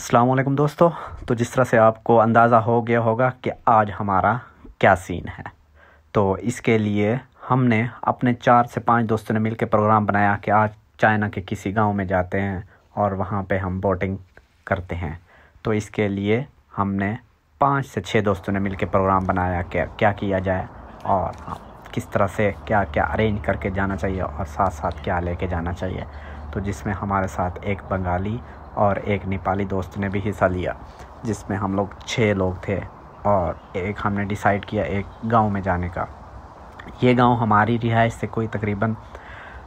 अस्सलाम वालेकुम दोस्तों। तो जिस तरह से आपको अंदाज़ा हो गया होगा कि आज हमारा क्या सीन है, तो इसके लिए हमने अपने 4 से 5 दोस्तों ने मिलकर प्रोग्राम बनाया कि आज चाइना के किसी गांव में जाते हैं और वहां पे हम बोटिंग करते हैं। तो इसके लिए हमने 5 से 6 दोस्तों ने मिलकर प्रोग्राम बनाया कि क्या किया जाए और किस तरह से क्या क्या अरेंज करके जाना चाहिए और साथ साथ क्या लेके जाना चाहिए। तो जिसमें हमारे साथ एक बंगाली और एक नेपाली दोस्त ने भी हिस्सा लिया, जिसमें हम लोग 6 लोग थे। और एक हमने डिसाइड किया एक गांव में जाने का। ये गांव हमारी रिहाइश से कोई तकरीबन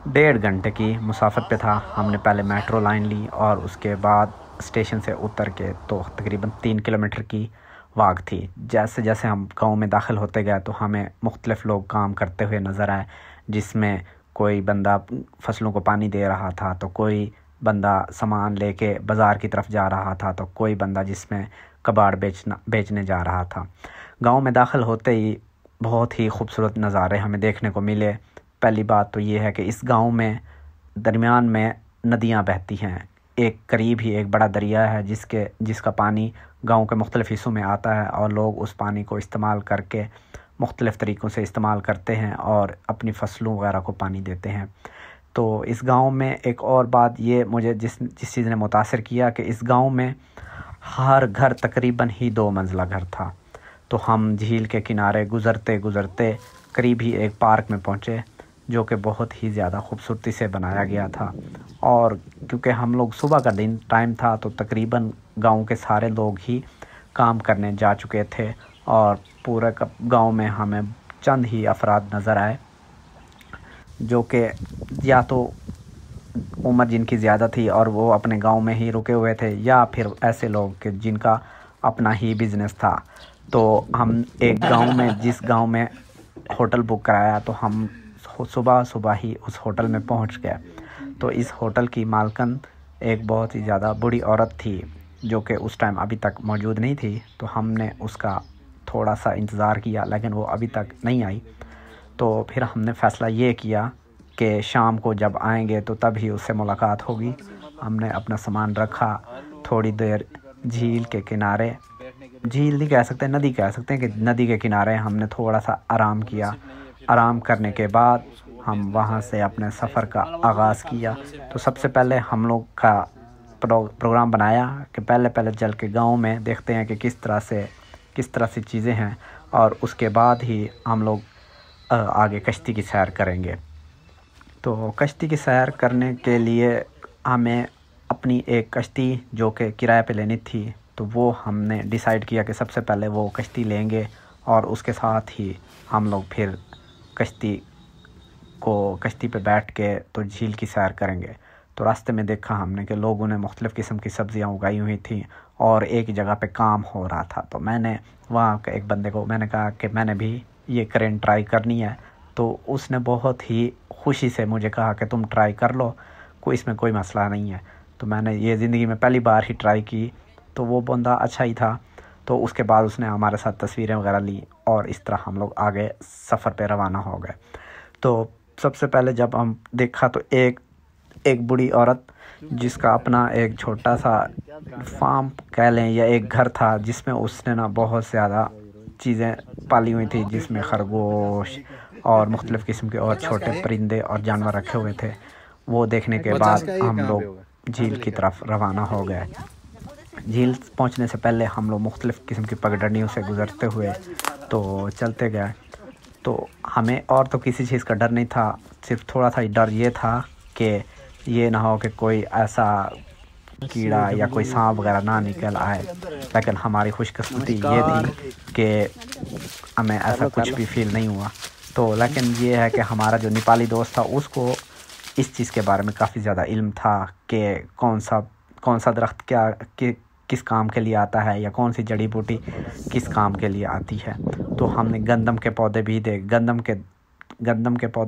1.5 घंटे की मुसाफत पे था। हमने पहले मेट्रो लाइन ली और उसके बाद स्टेशन से उतर के तो तकरीबन 3 किलोमीटर की वाक थी। जैसे जैसे हम गांव में दाखिल होते गए तो हमें मुख्तलिफ़ लोग काम करते हुए नज़र आए, जिसमें कोई बंदा फसलों को पानी दे रहा था, तो कोई बंदा सामान लेके बाज़ार की तरफ जा रहा था, तो कोई बंदा जिसमें कबाड़ बेचने जा रहा था। गांव में दाखिल होते ही बहुत ही खूबसूरत नज़ारे हमें देखने को मिले। पहली बात तो ये है कि इस गांव में दरमियान में नदियां बहती हैं। एक करीब ही एक बड़ा दरिया है जिसका पानी गांव के मुख्तलिफ़ हिस्सों में आता है और लोग उस पानी को इस्तेमाल करके मुख्तलिफ़ तरीक़ों से इस्तेमाल करते हैं और अपनी फसलों वगैरह को पानी देते हैं। तो इस गांव में एक और बात ये मुझे जिस चीज़ ने मुतासिर किया कि इस गांव में हर घर तकरीबन ही 2 मंजिला घर था। तो हम झील के किनारे गुज़रते गुज़रते करीब ही एक पार्क में पहुँचे, जो कि बहुत ही ज़्यादा खूबसूरती से बनाया गया था। और क्योंकि हम लोग सुबह का टाइम था, तो तकरीबन गांव के सारे लोग ही काम करने जा चुके थे और पूरे गांव में हमें चंद ही अफराद नज़र आए, जो कि या तो उम्र जिनकी ज़्यादा थी और वो अपने गांव में ही रुके हुए थे, या फिर ऐसे लोग कि जिनका अपना ही बिज़नेस था। तो हम एक गांव में जिस गांव में होटल बुक कराया, तो हम सुबह सुबह ही उस होटल में पहुंच गए। तो इस होटल की मालकन एक बहुत ही ज़्यादा बूढ़ी औरत थी, जो कि उस टाइम अभी तक मौजूद नहीं थी। तो हमने उसका थोड़ा सा इंतज़ार किया, लेकिन वो अभी तक नहीं आई। तो फिर हमने फ़ैसला ये किया कि शाम को जब आएंगे तो तभी उससे मुलाकात होगी। हमने अपना सामान रखा, थोड़ी देर झील के किनारे, झील नहीं कह सकते, नदी कह सकते हैं कि नदी के किनारे हमने थोड़ा सा आराम किया। आराम करने के बाद हम वहाँ से अपने सफ़र का आगाज़ किया। तो सबसे पहले हम लोग का प्रोग्राम बनाया कि पहले चल के गाँव में देखते हैं कि किस तरह से चीज़ें हैं, और उसके बाद ही हम लोग आगे कश्ती की सैर करेंगे। तो कश्ती की सैर करने के लिए हमें अपनी एक कश्ती जो कि किराए पे लेनी थी, तो वो हमने डिसाइड किया कि सबसे पहले वो कश्ती लेंगे और उसके साथ ही हम लोग फिर कश्ती पे बैठ के तो झील की सैर करेंगे। तो रास्ते में देखा हमने कि लोगों ने मुख्तलिफ़ किस्म की सब्ज़ियाँ उगाई हुई थी और एक जगह पे काम हो रहा था। तो मैंने वहाँ के एक बंदे को मैंने कहा कि मैंने भी ये करेंट ट्राई करनी है। तो उसने बहुत ही खुशी से मुझे कहा कि तुम ट्राई कर लो, इसमें कोई मसला नहीं है। तो मैंने ये ज़िंदगी में पहली बार ही ट्राई की। तो वो बंदा अच्छा ही था। तो उसके बाद उसने हमारे साथ तस्वीरें वगैरह ली और इस तरह हम लोग आगे सफ़र पे रवाना हो गए। तो सबसे पहले जब हम देखा तो एक बूढ़ी औरत, जिसका अपना एक छोटा सा फार्म कह लें या एक घर था, जिसमें उसने ना बहुत ज़्यादा चीज़ें पाली हुई थी, जिसमें खरगोश और मुख्तलिफ़ किस्म के और छोटे परिंदे और जानवर रखे हुए थे। वो देखने के बाद हम लोग झील की तरफ रवाना हो गए। झील पहुंचने से पहले हम लोग मुख्तलिफ़ किस्म की पगडंडियों से गुज़रते हुए तो चलते गए। तो हमें और तो किसी चीज़ का डर नहीं था, सिर्फ थोड़ा सा डर ये था कि ये ना हो कि कोई ऐसा कीड़ा या कोई सांप वगैरह ना निकल आए। लेकिन हमारी खुशकिस्मती ये थी कि हमें ऐसा कुछ भी फील नहीं हुआ। तो लेकिन ये है कि हमारा जो नेपाली दोस्त था, उसको इस चीज़ के बारे में काफ़ी ज़्यादा इल्म था कि कौन सा दरख्त किस काम के लिए आता है या कौन सी जड़ी बूटी किस काम के लिए आती है। तो हमने गंदम के पौधे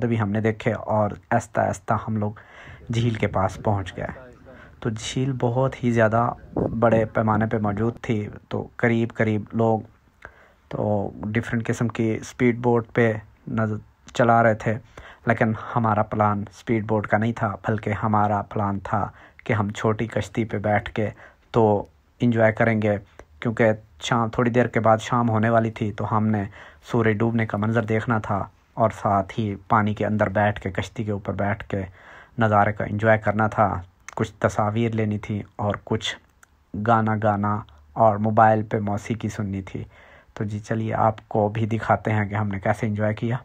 भी हमने देखे और आहिस्ता आहिस्ता हम लोग झील के पास पहुंच गए। तो झील बहुत ही ज़्यादा बड़े पैमाने पे मौजूद थी। तो करीब लोग तो डिफरेंट किस्म की स्पीड बोट पे चला रहे थे। लेकिन हमारा प्लान स्पीड बोट का नहीं था, बल्कि हमारा प्लान था कि हम छोटी कश्ती पे बैठ के तो इंजॉय करेंगे, क्योंकि शाम थोड़ी देर के बाद शाम होने वाली थी। तो हमने सूर्य डूबने का मंज़र देखना था और साथ ही पानी के अंदर बैठ के, कश्ती के ऊपर बैठ के नज़ारे का इंजॉय करना था। कुछ तस्वीर लेनी थी और कुछ गाना और मोबाइल पे मौसीकी सुननी थी। तो जी चलिए आपको भी दिखाते हैं कि हमने कैसे इंजॉय किया।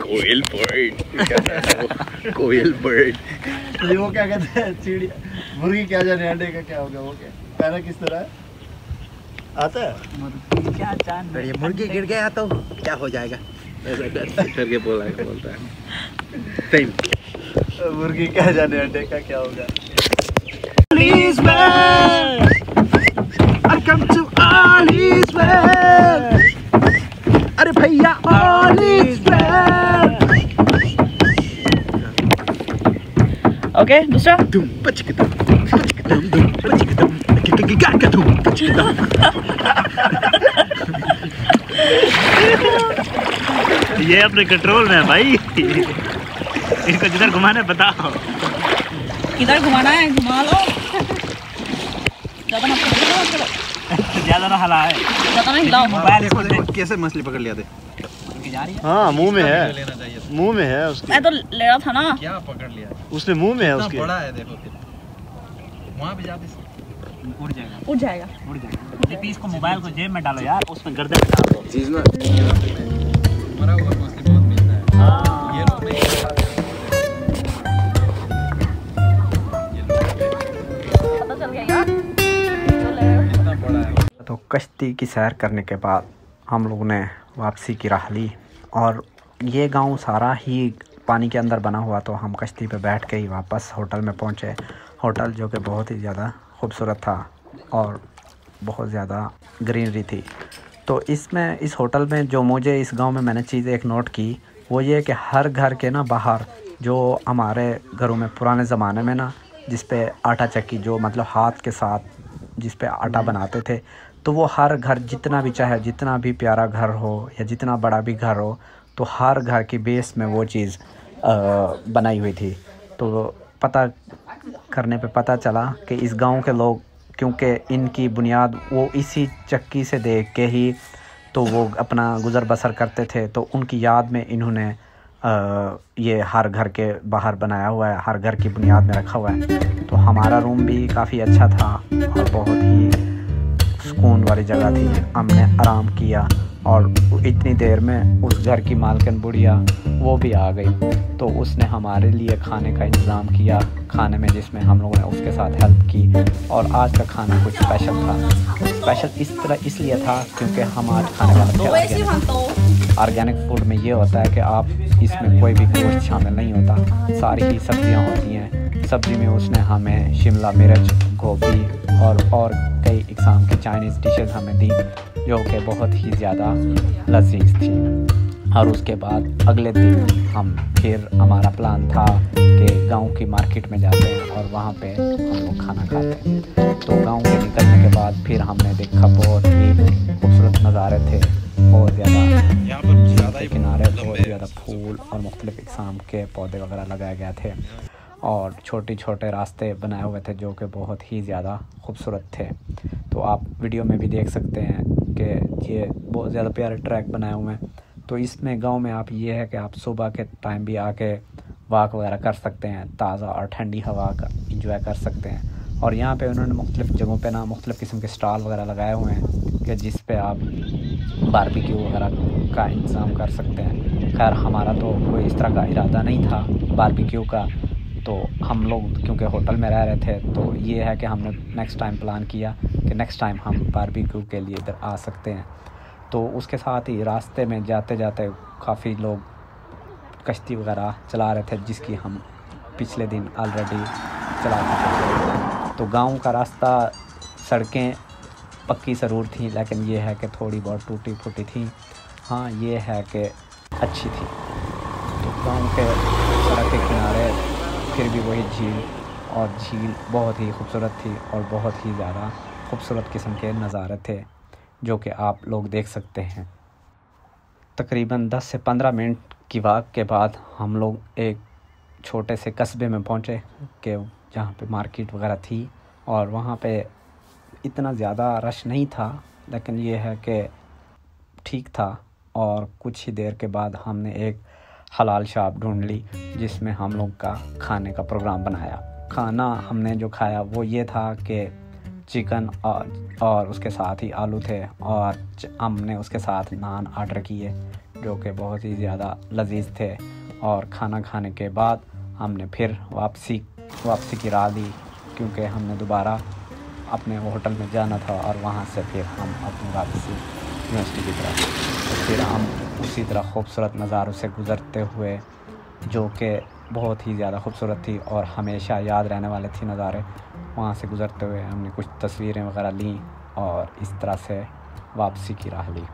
कोयल बर्ड, कोयल बर्ड। ये वो क्या कहते हैं, चिड़िया, मुर्गी क्या जाने अंडे का क्या होगा, वो क्या पहला किस तरह है? आता है क्या जान, ये मुर्गी गिर गया तो क्या हो जाएगा, ऐसा करके बोलता है। सेम मुर्गी क्या जाने अंडे का क्या होगा। Please man, I come to Ali's man. अरे भैया Ali's man. ओके दूसरा तुम पचकदम पचकदम गाकदम पचकदम। ये अपने कंट्रोल में है भाई, इनको जिधर घुमाना है बताओ। किधर घुमाना है घुमा लो, ज़्यादा मत करो, ज़्यादा ना हला है, ज़्यादा नहीं हिलाओ। मोबाइल कैसे मछली पकड़ लिया थे? हाँ मुंह में है, मुंह में है उसके। मैं तो ले रहा था ना। क्या पकड़ लिया उसने मुंह में है उसके। बड़ा है देखो, फिर वहाँ पे जाते उड़ जाएगा उठ जाएगा। दीपी, इसको मोबाइल को जेब में डालो यार, उसमें गर्दन में डाल दो। चीज में मरा हुआ मछली बहुत मिलता है। ये लोग नहीं पता चल गया यार। इतना बड़ा है। तो कश्ती की सैर करने के बाद हम लोगों ने वापसी की राह ली और ये गांव सारा ही पानी के अंदर बना हुआ। तो हम कश्ती पे बैठ के ही वापस होटल में पहुंचे। होटल जो कि बहुत ही ज़्यादा खूबसूरत था और बहुत ज़्यादा ग्रीनरी थी। तो इसमें इस होटल में जो मुझे इस गांव में मैंने चीज़ एक नोट की, वो ये कि हर घर के ना बाहर, जो हमारे घरों में पुराने ज़माने में ना जिस पे आटा चक्की, जो मतलब हाथ के साथ जिस पे आटा बनाते थे, तो वो हर घर जितना भी, चाहे जितना भी प्यारा घर हो या जितना बड़ा भी घर हो, तो हर घर की बेस में वो चीज़ बनाई हुई थी। तो पता करने पे पता चला कि इस गांव के लोग, क्योंकि इनकी बुनियाद वो इसी चक्की से देख के ही तो वो अपना गुज़र बसर करते थे। तो उनकी याद में इन्होंने ये हर घर के बाहर बनाया हुआ है, हर घर की बुनियाद में रखा हुआ है। तो हमारा रूम भी काफ़ी अच्छा था और बहुत ही सुकून वाली जगह थी। हमने आराम किया और इतनी देर में उस घर की मालकिन बुढ़िया वो भी आ गई। तो उसने हमारे लिए खाने का इंतज़ाम किया, खाने में जिसमें हम लोगों ने उसके साथ हेल्प की। और आज का खाना कुछ स्पेशल था। स्पेशल इस तरह इसलिए था क्योंकि हम आज खाने वाले थे ऑर्गेनिक फूड में ये होता है कि आप इसमें कोई भी गोश्त शामिल नहीं होता, सारी ही सब्जियां होती हैं। सब्ज़ी में उसने हमें शिमला मिर्च, गोभी और कई इकसाम की चाइनीज़ डिशेस हमें दी जो कि बहुत ही ज़्यादा लजीज थी। और उसके बाद अगले दिन हम फिर हमारा प्लान था कि गांव की मार्केट में जाते हैं और वहाँ पे हम लोग खाना खाते हैं। तो गांव के निकलने के बाद फिर हमने देखा बहुत ही खूबसूरत नज़ारे थे, बहुत ज़्यादा झील के किनारे बहुत ज़्यादा फूल और मुख्तलिफ़ इक़साम के पौधे वगैरह लगाए गए थे और छोटे छोटे रास्ते बनाए हुए थे जो कि बहुत ही ज़्यादा खूबसूरत थे। तो आप वीडियो में भी देख सकते हैं कि ये बहुत ज़्यादा प्यारे ट्रैक बनाए हुए हैं। तो इसमें गांव में आप ये है कि आप सुबह के टाइम भी आके वॉक वगैरह कर सकते हैं, ताज़ा और ठंडी हवा का इंजॉय कर सकते हैं। और यहाँ पे उन्होंने मुख्तलिफ़ जगहों पे ना मुख्तलिफ़ किस्म के स्टॉल वगैरह लगाए हुए हैं कि जिस पे आप बारबेक्यू वगैरह का इंतज़ाम कर सकते हैं। खैर हमारा तो कोई इस तरह का इरादा नहीं था बारबेक्यू का, तो हम लोग क्योंकि होटल में रह रहे थे तो ये है कि हमने नेक्स्ट टाइम प्लान किया कि नेक्स्ट टाइम हम बारबेक्यू के लिए इधर आ सकते हैं। तो उसके साथ ही रास्ते में जाते जाते काफ़ी लोग कश्ती वगैरह चला रहे थे जिसकी हम पिछले दिन ऑलरेडी चला चुके थे। तो गांव का रास्ता सड़कें पक्की ज़रूर थी लेकिन ये है कि थोड़ी बहुत टूटी फूटी थी। हाँ ये है कि अच्छी थी। तो गांव के सड़क के किनारे फिर भी वही झील, और झील बहुत ही खूबसूरत थी और बहुत ही ज़्यादा खूबसूरत किस्म के नज़ारे थे जो कि आप लोग देख सकते हैं। तकरीबन 10 से 15 मिनट की वॉक के बाद हम लोग एक छोटे से कस्बे में पहुँचे कि जहाँ पे मार्केट वगैरह थी और वहाँ पे इतना ज़्यादा रश नहीं था लेकिन ये है कि ठीक था। और कुछ ही देर के बाद हमने एक हलाल शॉप ढूंढ ली जिसमें हम लोग का खाने का प्रोग्राम बनाया। खाना हमने जो खाया वो ये था कि चिकन और उसके साथ ही आलू थे और हमने उसके साथ नान ऑर्डर किए जो कि बहुत ही ज़्यादा लजीज थे। और खाना खाने के बाद हमने फिर वापसी की राह ली क्योंकि हमने दोबारा अपने होटल में जाना था और वहाँ से फिर हम अपनी वापसी यूनिवर्सिटी की तरफ। तो फिर हम उसी तरह खूबसूरत नज़ारों से गुज़रते हुए जो कि बहुत ही ज़्यादा खूबसूरत थी और हमेशा याद रहने वाले थी नज़ारे, वहाँ से गुज़रते हुए हमने कुछ तस्वीरें वगैरह लीं और इस तरह से वापसी की राह ली।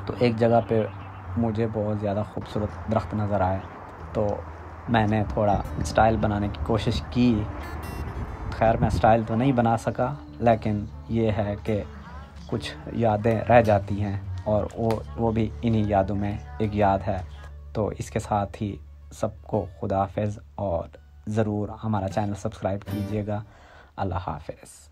तो एक जगह पे मुझे बहुत ज़्यादा खूबसूरत दरख्त नज़र आए तो मैंने थोड़ा स्टाइल बनाने की कोशिश की। खैर मैं स्टाइल तो नहीं बना सका लेकिन ये है कि कुछ यादें रह जाती हैं और वो भी इन्हीं यादों में एक याद है। तो इसके साथ ही सबको खुदा हाफ़िज़ और ज़रूर हमारा चैनल सब्सक्राइब कीजिएगा। अल्लाह हाफ़िज़।